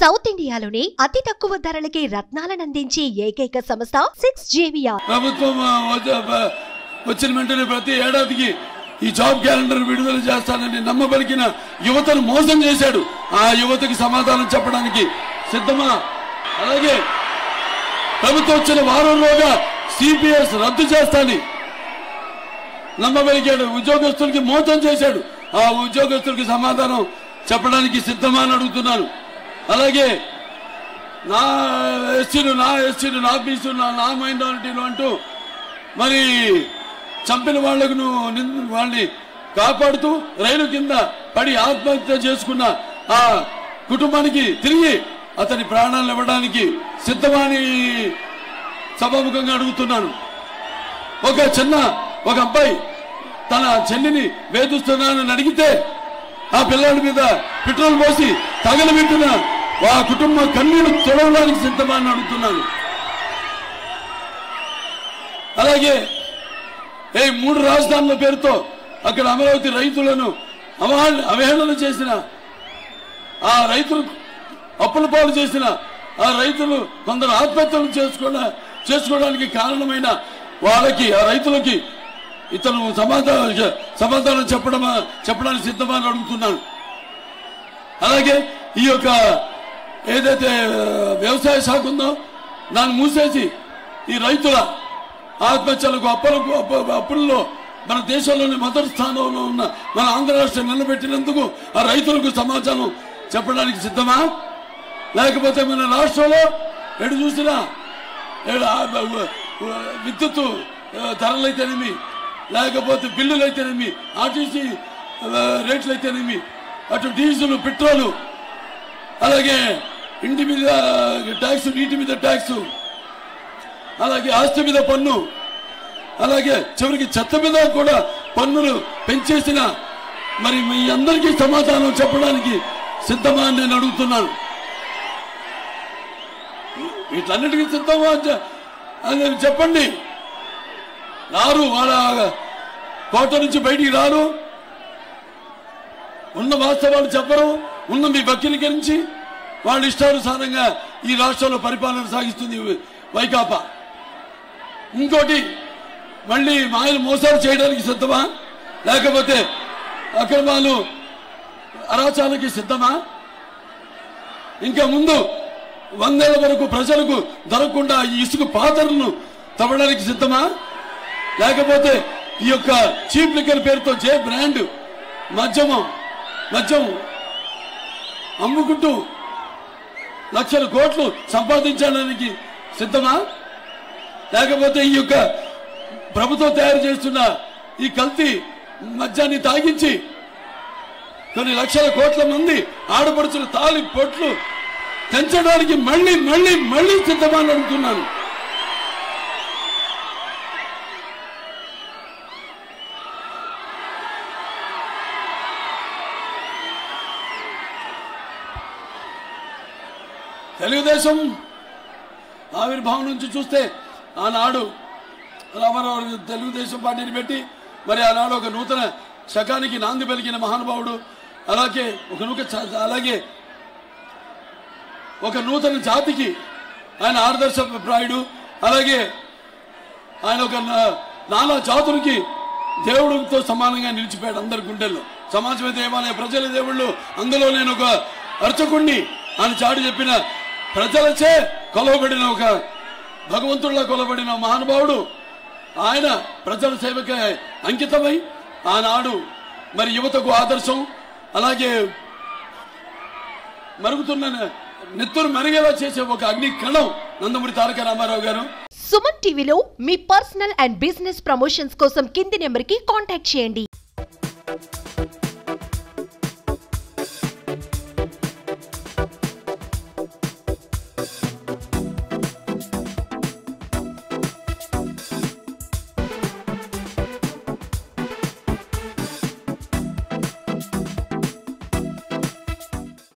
South ఇండియాలోనే అతి తక్కువ ధరలకి రత్నాలను అందించే ఏకైక సంస్థ 6JVR. ప్రభుత్వం వచ్చిన వెంటనే ప్రతి ఏడాదికి ఈ జాబ్ క్యాలెండర్ విడుదల చేస్తానని నమ్మబలికిన యువతను మోసం చేశాడు. ఆ యువతకి సమాధానం చెప్పడానికి సిద్ధమా? అలాగే ప్రభుత్వం వచ్చిన వారంలోగా సిపిఎస్ రద్దు చేస్తానని నమ్మబలికాడు. ఉద్యోగస్తులకి మోసం చేశాడు. ఆ ఉద్యోగస్తులకి సమాధానం చెప్పడానికి సిద్ధమా అని అడుగుతున్నాను. అలాగే నా ఎస్సీలు నా బీసీలు నా మైనారిటీలు అంటూ మరి చంపిన వాళ్లకు వాళ్ళని కాపాడుతూ రైలు కింద పడి ఆత్మహత్య చేసుకున్న ఆ కుటుంబానికి తిరిగి అతని ప్రాణాలను ఇవ్వడానికి సిద్ధమని సభాముఖంగా అడుగుతున్నాను. ఒక అబ్బాయి తన చెల్లిని వేధిస్తున్నానని అడిగితే ఆ పిల్లాడి మీద పెట్రోల్ పోసి తగలబెట్టిన ఆ కుటుంబం కన్నీళ్లు తొడవడానికి సిద్ధమని అడుగుతున్నాను. అలాగే 3 రాజధానుల పేరుతో అక్కడ అమరావతి రైతులను అవహేళన చేసిన ఆ రైతులు అప్పుల పాలు చేసిన ఆ రైతులు కొందరు ఆత్మహత్యలు చేసుకోవడానికి కారణమైన వాళ్ళకి ఆ రైతులకి ఇతను సమాధానం చెప్పడానికి సిద్ధమని అడుగుతున్నాను. అలాగే ఈ యొక్క ఏదైతే వ్యవసాయ శాఖ ఉందో దాన్ని మూసేసి ఈ రైతుల ఆత్మహత్యలకు అప్పుల్లో మన దేశంలోని మొదటి స్థానంలో ఉన్న మన ఆంధ్ర రాష్ట్రం నిలబెట్టినందుకు ఆ రైతులకు సమాచారం చెప్పడానికి సిద్ధమా? లేకపోతే మన రాష్ట్రంలో ఎటు చూసినా విద్యుత్ ధరలైతేనేమి, లేకపోతే బిల్లులైతేనేమి, ఆర్టీసీ రేట్లయితేనేమి, అటు డీజిల్ పెట్రోలు, అలాగే ఇంటి మీద ట్యాక్స్, నీటి మీద ట్యాక్స్, అలాగే ఆస్తి మీద పన్ను, అలాగే చివరికి చెత్త మీద కూడా పన్నులు పెంచేసిన మరి మీ అందరికీ సమాధానం చెప్పడానికి సిద్ధమా అని నేను అడుగుతున్నాను. వీటన్నిటికీ సిద్ధమా అని చెప్పండి. రారు, వాళ్ళ కోట నుంచి బయటికి రారు, ఉన్న వాస్తవాలు చెప్పరు, ఉన్న మీ వకీలీకరించి వాళ్ళ ఇష్టానుసారంగా ఈ రాష్ట్రంలో పరిపాలన సాగిస్తుంది వైకాపా. ఇంకోటి మళ్ళీ మాయలు మోసాలు చేయడానికి సిద్ధమా? లేకపోతే అక్రమాలు అరాచాలకి సిద్ధమా? ఇంకా ముందు 100 ఏళ్ల వరకు ప్రజలకు దొరకకుండా ఈ ఇసుక పాత్రలను తవ్వడానికి సిద్ధమా? లేకపోతే ఈ యొక్క చీప్ లిక్కర్ పేరుతో బ్రాండ్ మద్యం అమ్ముకుంటూ లక్షల కోట్లు సంపాదించడానికి సిద్ధమా? లేకపోతే ఈ యొక్క ప్రభుత్వం తయారు చేస్తున్న ఈ కల్తీ మద్యాన్ని తాగించి కొన్ని లక్షల కోట్ల మంది ఆడపడుచుల తాలి పొట్లు పెంచడానికి మళ్ళీ సిద్ధమని అడుగుతున్నాను. తెలుగుదేశం ఆవిర్భావం నుంచి చూస్తే ఆనాడు రామారావు తెలుగుదేశం పార్టీని పెట్టి మరి ఆనాడు ఒక నూతన శకానికి నాంది పలికిన మహానుభావుడు, అలాగే ఒక నూతన జాతికి ఆయన ఆదర్శప్రాయుడు, అలాగే ఆయన ఒక నానా జాతులకి దేవుడితో సమానంగా నిలిచిపోయాడు అందరి గుండెల్లో. సమాజమే దేవాలయ, ప్రజల దేవుళ్ళు, అందులో నేను ఒక అర్చకుణ్ణి అని చాటి చెప్పిన ప్రజలచే కొలవబడిన ఒక భగవంతుడిలా కొలబడిన మహానుభావుడు ఆయన ప్రజల సేవకే అంకితమై ఆనాడు మరి యువతకు ఆదర్శం, అలాగే మరుగుతున్న నెత్తురు మరిగేలా చేసే ఒక అగ్ని కణం నందమూరి తారక రామారావు గారు. సుమన్ టీవీలో మీ పర్సనల్ అండ్ బిజినెస్ ప్రమోషన్స్ కోసం కింది నెంబర్కి కాంటాక్ట్ చేయండి.